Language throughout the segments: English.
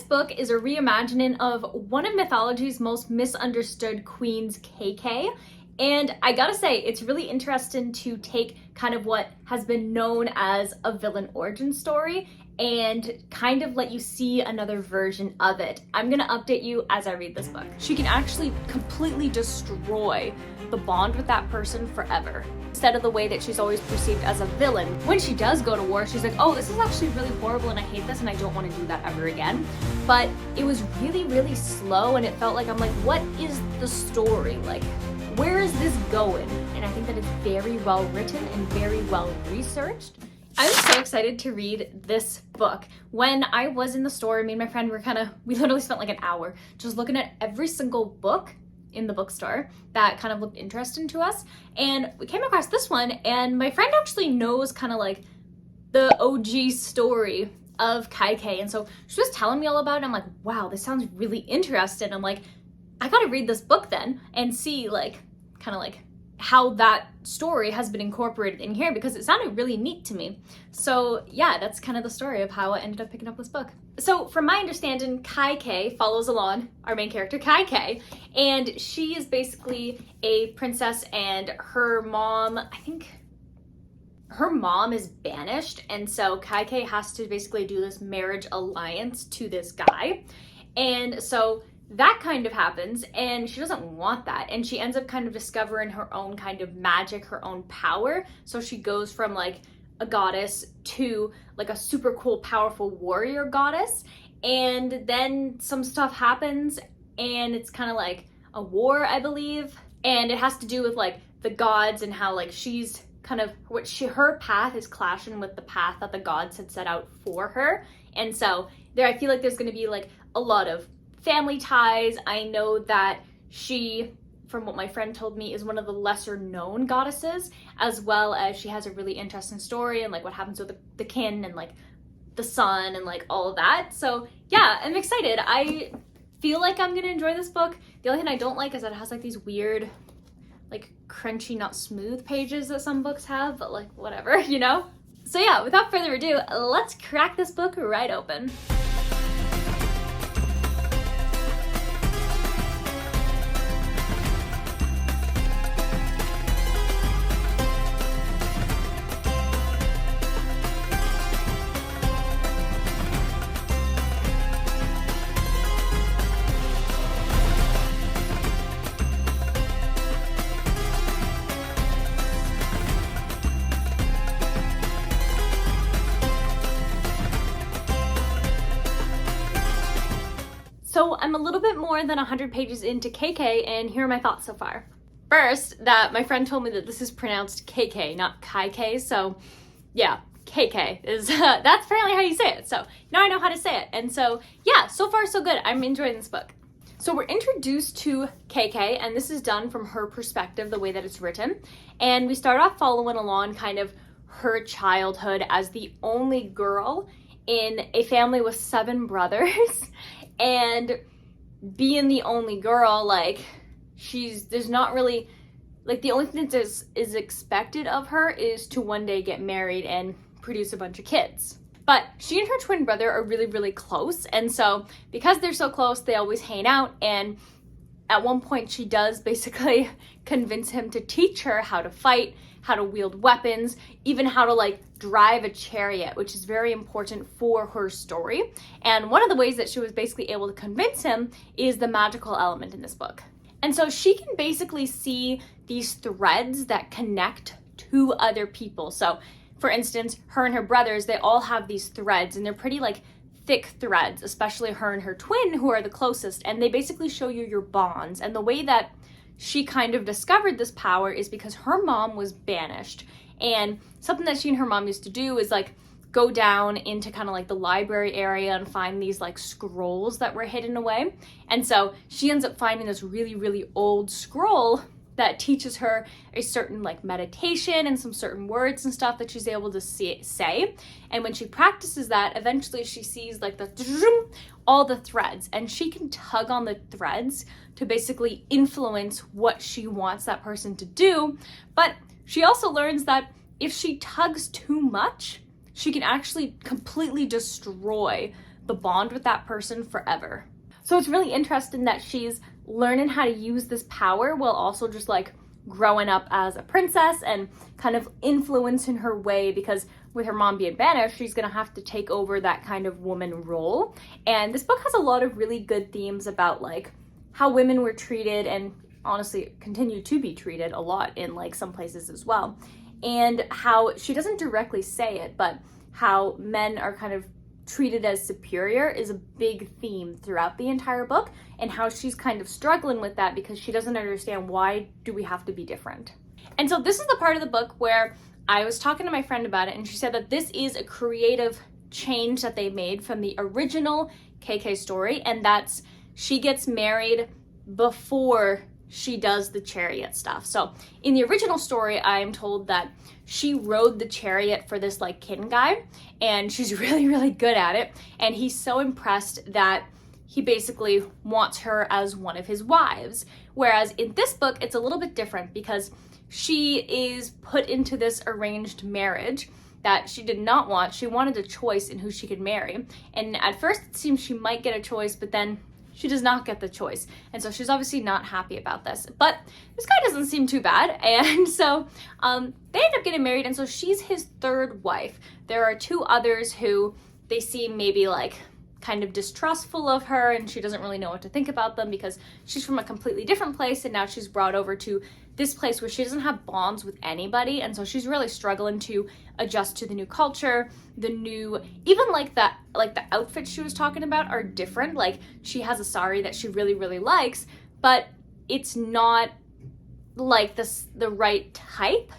book is a reimagining of one of mythology's most misunderstood queens, Kaikeyi. And I gotta say, it's really interesting to take kind of what has been known as a villain origin story and kind of let you see another version of it. I'm gonna update you as I read this book. She can actually completely destroy the bond with that person forever, instead of the way that she's always perceived as a villain. When she does go to war, she's like, oh, this is actually really horrible and I hate this and I don't want to do that ever again. But it was really, really slow, and it felt like, I'm like, what is the story? Like, where is this going? And I think that it's very well written and very well researched. I was so excited to read this book. When I was in the store, me and my friend we literally spent like an hour just looking at every single book in the bookstore that kind of looked interesting to us. And we came across this one, and my friend actually knows kind of like the OG story of Kaikeyi. And so she was telling me all about it. I'm like, wow, this sounds really interesting. I'm like, I gotta read this book then and see like, kind of like how that story has been incorporated in here, because it sounded really neat to me. So yeah, that's kind of the story of how I ended up picking up this book. So from my understanding, Kaikeyi follows along our main character, Kaikeyi, and she is basically a princess, and her mom, I think her mom is banished, and so Kaikeyi has to basically do this marriage alliance to this guy. And so that kind of happens, and she doesn't want that, and she ends up kind of discovering her own kind of magic, her own power. So she goes from like a goddess to like a super cool, powerful warrior goddess, and then some stuff happens, and it's kind of like a war, I believe, and it has to do with like the gods and how like she's kind of her path is clashing with the path that the gods had set out for her. And so there, I feel like there's going to be like a lot of family ties. I know that she, from what my friend told me, is one of the lesser known goddesses, as well as she has a really interesting story and like what happens with the kin and like the sun and like all of that. So yeah, I'm excited. I feel like I'm gonna enjoy this book. The only thing I don't like is that it has like these weird, like crunchy, not smooth pages that some books have, but like whatever, you know? So yeah, without further ado, let's crack this book right open. So I'm a little bit more than 100 pages into Kaikeyi, and here are my thoughts so far. First, that my friend told me that this is pronounced KK, not Kaikeyi, so yeah, KK is, that's apparently how you say it, so now I know how to say it. And so yeah, so far so good. I'm enjoying this book. So we're introduced to Kaikeyi, and this is done from her perspective, the way that it's written. And we start off following along kind of her childhood as the only girl in a family with 7 brothers. And being the only girl, like, there's not really, like, the only thing that is expected of her is to one day get married and produce a bunch of kids. But she and her twin brother are really, really close. And so because they're so close, they always hang out. And at one point, she does basically convince him to teach her how to fight, how to wield weapons, even how to like drive a chariot, which is very important for her story. And one of the ways that she was basically able to convince him is the magical element in this book. And so she can basically see these threads that connect to other people. So for instance, her and her brothers, they all have these threads, and they're pretty like thick threads, especially her and her twin, who are the closest, and they basically show you your bonds. And the way that she kind of discovered this power is because her mom was banished, and something that she and her mom used to do is like go down into kind of like the library area and find these like scrolls that were hidden away. And so she ends up finding this really, really old scroll that teaches her a certain like meditation and some certain words and stuff that she's able to say. And when she practices that, eventually she sees like all the threads, and she can tug on the threads to basically influence what she wants that person to do. But she also learns that if she tugs too much, she can actually completely destroy the bond with that person forever. So it's really interesting that she's learning how to use this power while also just like growing up as a princess and kind of influencing her way, because with her mom being banished, she's gonna have to take over that kind of woman role. And this book has a lot of really good themes about like how women were treated, and honestly continue to be treated a lot in like some places as well. And how she doesn't directly say it, but how men are kind of treated as superior is a big theme throughout the entire book, and how she's kind of struggling with that because she doesn't understand why do we have to be different. And so this is the part of the book where I was talking to my friend about it, and she said that this is a creative change that they made from the original Kaikeyi story, and that's she gets married before she does the chariot stuff. So in the original story, I am told that she rode the chariot for this like kin guy, and she's really, really good at it. And he's so impressed that he basically wants her as one of his wives. Whereas in this book, it's a little bit different because she is put into this arranged marriage that she did not want. She wanted a choice in who she could marry. And at first it seems she might get a choice, but then she does not get the choice. And so she's obviously not happy about this. But this guy doesn't seem too bad. And so they end up getting married. And so she's his third wife. There are two others who they seem maybe like kind of distrustful of her, and she doesn't really know what to think about them because she's from a completely different place, and now she's brought over to this place where she doesn't have bonds with anybody. And so she's really struggling to adjust to the new culture, the new, even like the outfits she was talking about are different. Like she has a sari that she really, really likes, but it's not like the right type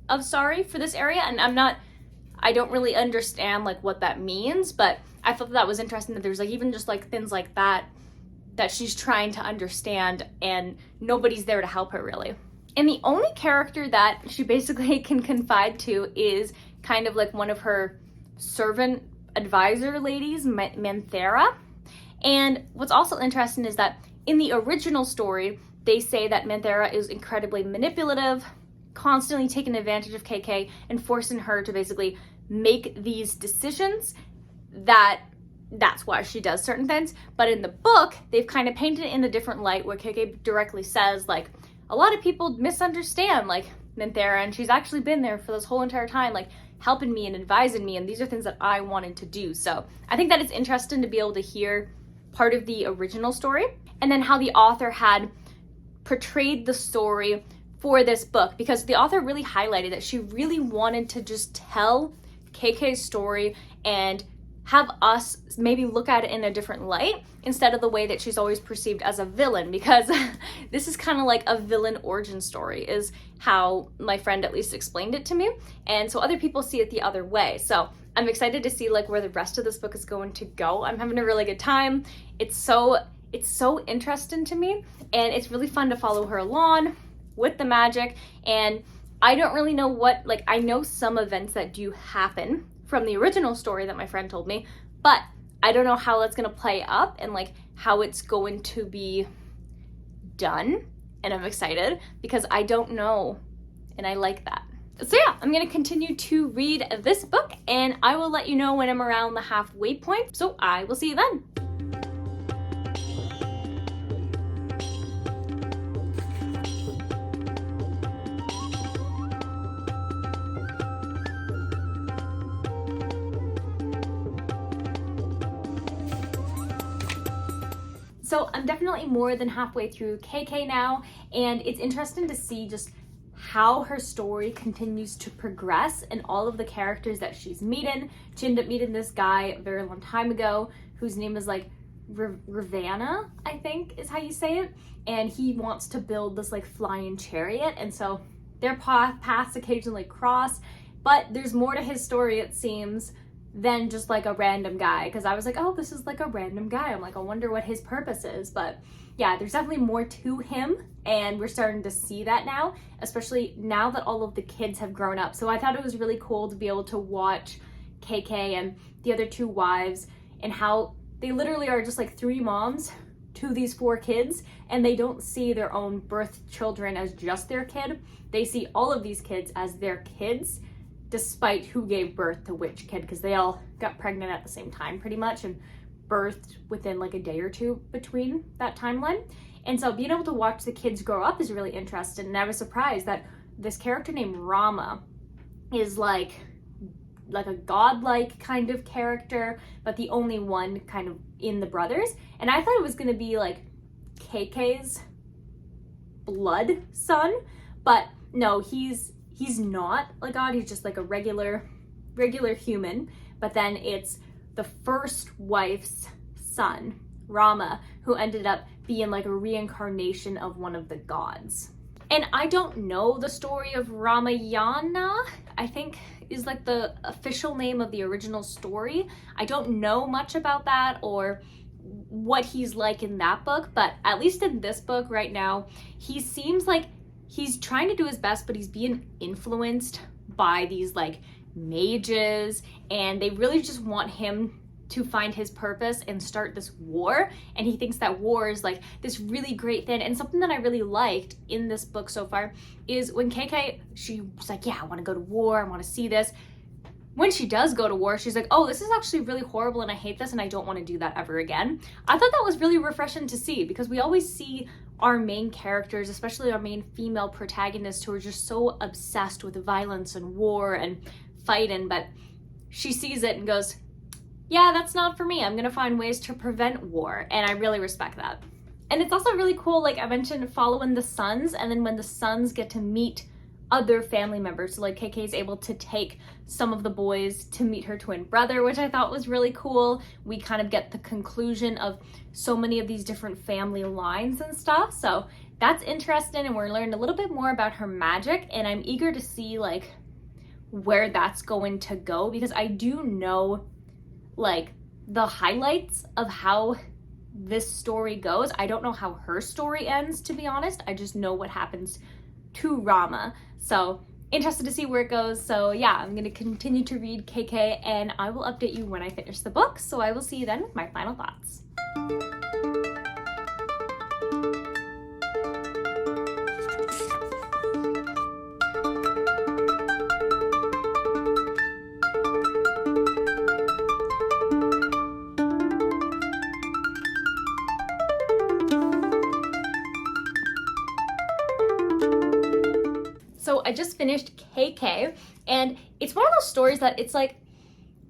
of sari for this area. And I don't really understand like what that means, but I thought that was interesting that there's like even just like things like that she's trying to understand, and nobody's there to help her really. And the only character that she basically can confide to is kind of like one of her servant advisor ladies, Manthera. And what's also interesting is that in the original story, they say that Manthera is incredibly manipulative, constantly taking advantage of Kaikeyi and forcing her to basically make these decisions that's why she does certain things. But in the book, they've kind of painted it in a different light where Kaikeyi directly says like, a lot of people misunderstand like Manthera, and she's actually been there for this whole entire time, like helping me and advising me, and these are things that I wanted to do. So I think that it's interesting to be able to hear part of the original story and then how the author had portrayed the story for this book, because the author really highlighted that she really wanted to just tell Kaikeyi's story and have us maybe look at it in a different light instead of the way that she's always perceived as a villain, because this is kind of like a villain origin story is how my friend at least explained it to me. And so other people see it the other way. So I'm excited to see like where the rest of this book is going to go. I'm having a really good time. It's so interesting to me, and it's really fun to follow her along with the magic. And I don't really know what, like I know some events that do happen from the original story that my friend told me, but I don't know how that's gonna play up and like how it's going to be done. And I'm excited because I don't know, and I like that. So yeah, I'm gonna continue to read this book, and I will let you know when I'm around the halfway point. So I will see you then. So I'm definitely more than halfway through Kaikeyi now, and it's interesting to see just how her story continues to progress and all of the characters that she's meeting. She ended up meeting this guy a very long time ago whose name is like Ravana, I think is how you say it, and he wants to build this like flying chariot, and so their paths occasionally cross, but there's more to his story, it seems, than just like a random guy, because I was like, oh, this is like a random guy. I'm like, I wonder what his purpose is. But yeah, there's definitely more to him, and we're starting to see that now, especially now that all of the kids have grown up. So I thought it was really cool to be able to watch Kaikeyi and the other two wives and how they literally are just like three moms to these four kids, and they don't see their own birth children as just their kid. They see all of these kids as their kids, despite who gave birth to which kid, because they all got pregnant at the same time pretty much and birthed within like a day or two between that timeline. And so being able to watch the kids grow up is really interesting. And I was surprised that this character named Rama is like a godlike kind of character, but the only one kind of in the brothers. And I thought it was gonna be like Keikayi's blood son, but no, he's not a god. He's just like a regular human. But then it's the first wife's son, Rama, who ended up being like a reincarnation of one of the gods. And I don't know the story of Ramayana, I think is like the official name of the original story. I don't know much about that or what he's like in that book, but at least in this book right now, he seems like he's trying to do his best, but he's being influenced by these like mages, and they really just want him to find his purpose and start this war. And he thinks that war is like this really great thing. And something that I really liked in this book so far is when Kaikeyi, she was like, yeah, I want to go to war, I want to see this. When she does go to war, she's like, oh, this is actually really horrible and I hate this and I don't want to do that ever again. I thought that was really refreshing to see, because we always see our main characters, especially our main female protagonists, who are just so obsessed with violence and war and fighting, but she sees it and goes, yeah, that's not for me. I'm gonna find ways to prevent war. And I really respect that. And it's also really cool, like I mentioned, following the sons, and then when the sons get to meet other family members. So like Keikei is able to take some of the boys to meet her twin brother, which I thought was really cool. We kind of get the conclusion of so many of these different family lines and stuff. So that's interesting, and we're learning a little bit more about her magic, and I'm eager to see like where that's going to go, because I do know like the highlights of how this story goes. I don't know how her story ends, to be honest. I just know what happens to Rama. So interested to see where it goes. So yeah, I'm going to continue to read Kaikeyi, and I will update you when I finish the book. So I will see you then with my final thoughts. So I just finished Kaikeyi, and it's one of those stories that it's like,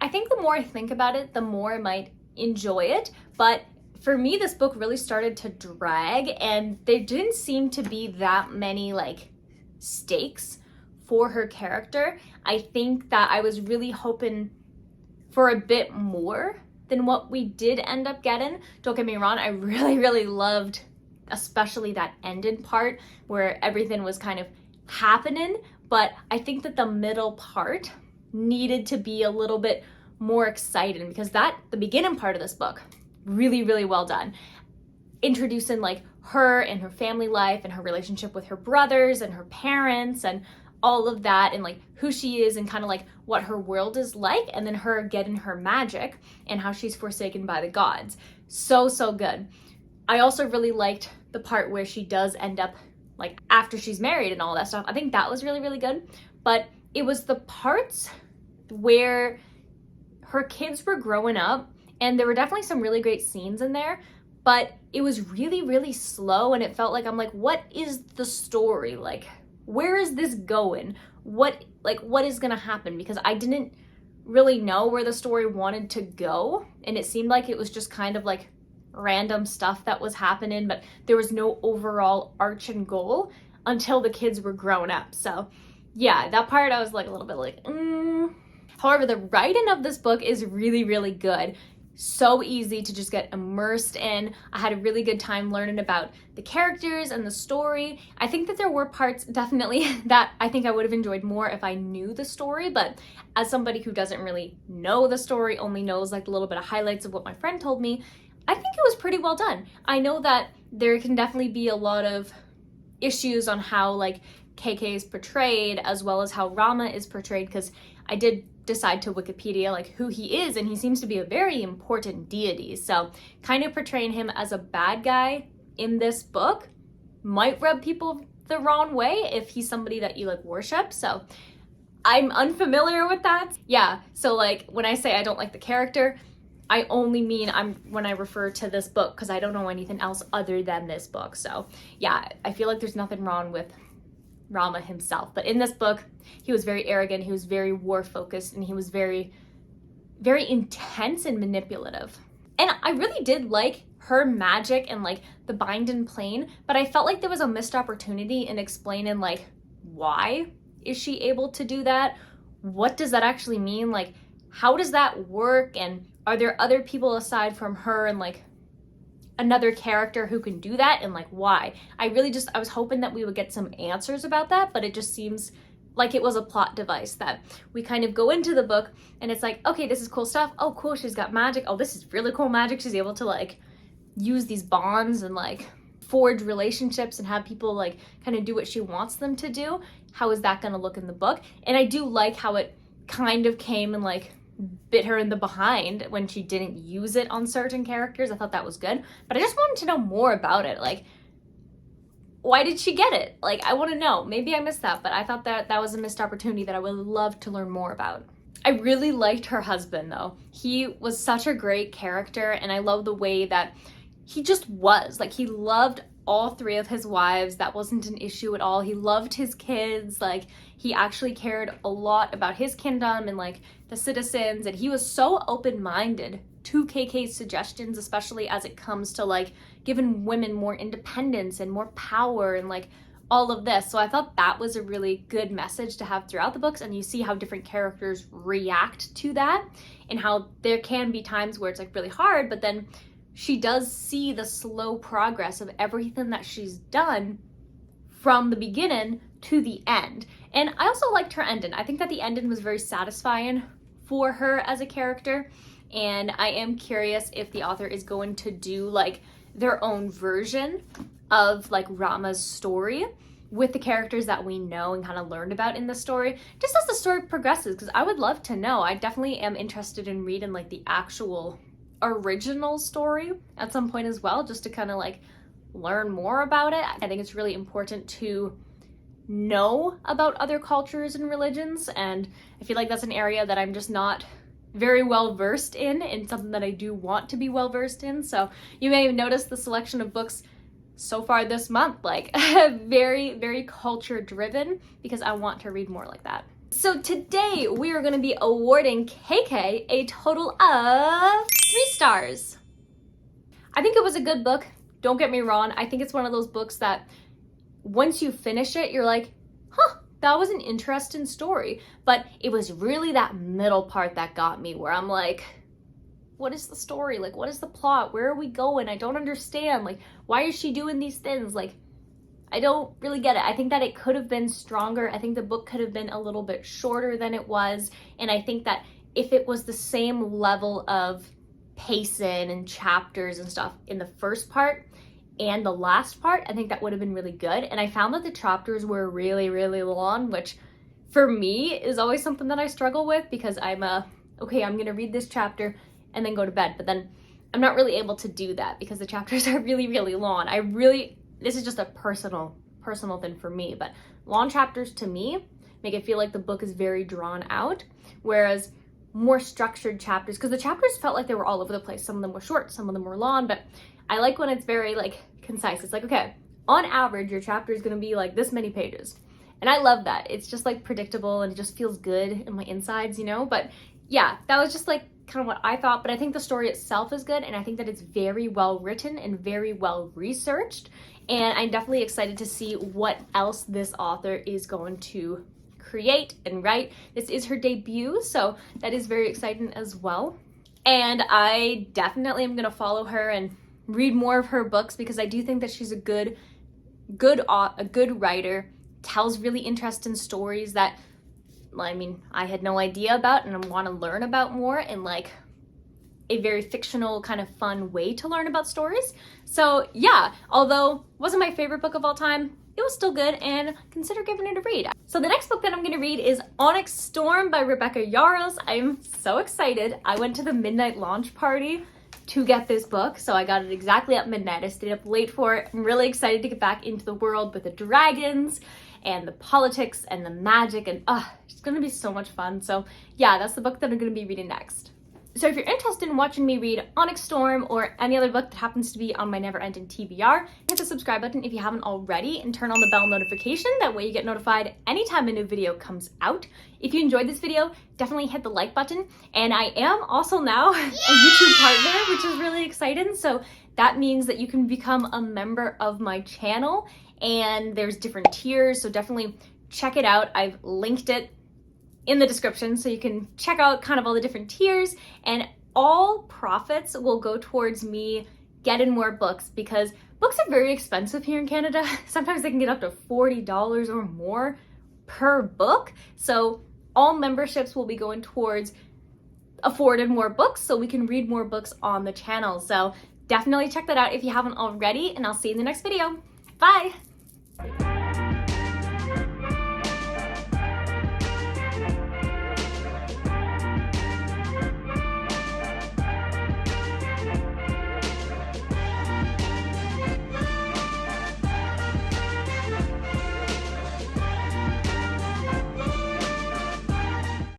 I think the more I think about it, the more I might enjoy it. But for me, this book really started to drag, and there didn't seem to be that many like stakes for her character. I think that I was really hoping for a bit more than what we did end up getting. Don't get me wrong, I really loved especially that ending part where everything was kind of happening, but I think that the middle part needed to be a little bit more exciting, because the beginning part of this book, really well done. Introducing like her and her family life and her relationship with her brothers and her parents and all of that, and like who she is and kind of like what her world is like, and then her getting her magic and how she's forsaken by the gods. So good. I also really liked the part where she does end up like after she's married and all that stuff. I think that was really good. But it was the parts where her kids were growing up, and there were definitely some really great scenes in there, but it was really slow, and it felt like I'm like, what is the story? Like, where is this going? What is gonna happen? Because I didn't really know where the story wanted to go, and it seemed like it was just kind of like random stuff that was happening, but there was no overall arch and goal until the kids were grown up. So yeah, that part I was like a little bit like, However, the writing of this book is really good. So easy to just get immersed in. I had a really good time learning about the characters and the story. I think that there were parts definitely that I think I would have enjoyed more if I knew the story, but as somebody who doesn't really know the story, only knows like a little bit of highlights of what my friend told me, I think it was pretty well done. I know that there can definitely be a lot of issues on how like Keikei is portrayed, as well as how Rama is portrayed, because I did decide to Wikipedia like who he is, and he seems to be a very important deity. So kind of portraying him as a bad guy in this book might rub people the wrong way if he's somebody that you like worship. So I'm unfamiliar with that. Yeah, so like when I say I don't like the character, I only mean when I refer to this book, because I don't know anything else other than this book. So yeah, I feel like there's nothing wrong with Rama himself. But in this book, he was very arrogant, he was very war focused, and he was very, very intense and manipulative. And I really did like her magic and like the bind and plane, but I felt like there was a missed opportunity in explaining like, why is she able to do that? What does that actually mean? Like, how does that work? And are there other people aside from her and like another character who can do that, and like why? I was hoping that we would get some answers about that, but it just seems like it was a plot device that we kind of go into the book and it's like, okay, this is cool stuff. Oh, cool, she's got magic. Oh, this is really cool magic. She's able to like use these bonds and like forge relationships and have people like kind of do what she wants them to do. How is that going to look in the book? And I do like how it kind of came and like bit her in the behind when she didn't use it on certain characters. I thought that was good, but I just wanted to know more about it. Like, why did she get it? Like, I want to know. Maybe I missed that, but I thought that was a missed opportunity that I would love to learn more about. I really liked her husband though. He was such a great character, and I love the way that he just was. Like, he loved all three of his wives. That wasn't an issue at all. He loved his kids. Like, he actually cared a lot about his kingdom and like the citizens, and he was so open-minded to Kaikeyi's suggestions, especially as it comes to like giving women more independence and more power and like all of this. So I thought that was a really good message to have throughout the books, and you see how different characters react to that and how there can be times where it's like really hard, but then she does see the slow progress of everything that she's done from the beginning to the end. And I also liked her ending. I think that the ending was very satisfying for her as a character, and I am curious if the author is going to do like their own version of like Rama's story with the characters that we know and kind of learned about in the story, just as the story progresses, because I would love to know. I definitely am interested in reading like the actual original story at some point as well, just to kind of like learn more about it. I think it's really important to know about other cultures and religions, and I feel like that's an area that I'm just not very well versed in, and something that I do want to be well versed in. So you may have noticed the selection of books so far this month, like very, very culture driven, because I want to read more like that. So today we are going to be awarding Kaikeyi a total of 3 stars. I think it was a good book. Don't get me wrong. I think it's one of those books that once you finish it, you're like, huh, that was an interesting story. But it was really that middle part that got me, where I'm like, what is the story? Like, what is the plot? Where are we going? I don't understand. Like, why is she doing these things? Like, I don't really get it. I think that it could have been stronger. I think the book could have been a little bit shorter than it was. And I think that if it was the same level of pacing and chapters and stuff in the first part and the last part, I think that would have been really good. And I found that the chapters were really, really long, which for me is always something that I struggle with, because okay, I'm gonna read this chapter and then go to bed. But then I'm not really able to do that because the chapters are really, really long. This is just a personal thing for me, but long chapters to me make it feel like the book is very drawn out, whereas more structured chapters, because the chapters felt like they were all over the place. Some of them were short, some of them were long, but I like when it's very like concise. It's like, okay, on average, your chapter is going to be like this many pages. And I love that. It's just like predictable and it just feels good in my insides, you know? But yeah, that was just like kind of what I thought. But I think the story itself is good, and I think that it's very well written and very well researched. And I'm definitely excited to see what else this author is going to create and write. This is her debut, so that is very exciting as well. And I definitely am going to follow her and read more of her books, because I do think that she's a good writer, tells really interesting stories that, I mean, I had no idea about and I want to learn about more, in like a very fictional kind of fun way to learn about stories. So yeah, although it wasn't my favorite book of all time, it was still good, and consider giving it a read. So the next book that I'm going to read is Onyx Storm by Rebecca Yarros. I'm so excited. I went to the midnight launch party to get this book, so I got it exactly at midnight. I stayed up late for it. I'm really excited to get back into the world with the dragons and the politics and the magic, and it's going to be so much fun. So yeah, that's the book that I'm going to be reading next. So if you're interested in watching me read Onyx Storm or any other book that happens to be on my never-ending TBR, hit the subscribe button if you haven't already and turn on the bell notification. That way you get notified anytime a new video comes out. If you enjoyed this video, definitely hit the like button. And I am also now a YouTube partner, which is really exciting. So that means that you can become a member of my channel, and there's different tiers. So definitely check it out. I've linked it in the description so you can check out kind of all the different tiers, and all profits will go towards me getting more books, because books are very expensive here in Canada. Sometimes they can get up to $40 or more per book. So all memberships will be going towards affording more books so we can read more books on the channel. So definitely check that out if you haven't already, and I'll see you in the next video. Bye!